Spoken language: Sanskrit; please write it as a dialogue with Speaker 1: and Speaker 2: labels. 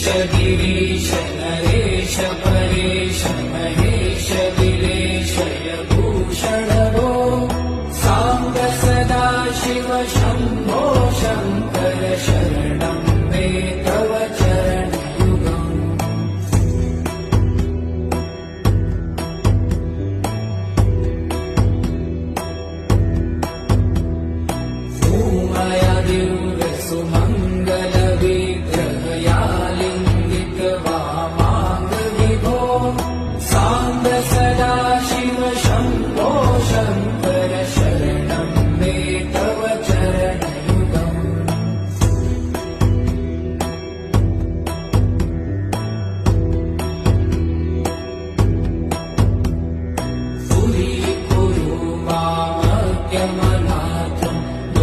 Speaker 1: गिरीश नरेश परेश महेश दिलेशय भूषण भो सांब सदा शिव शंभो शंकर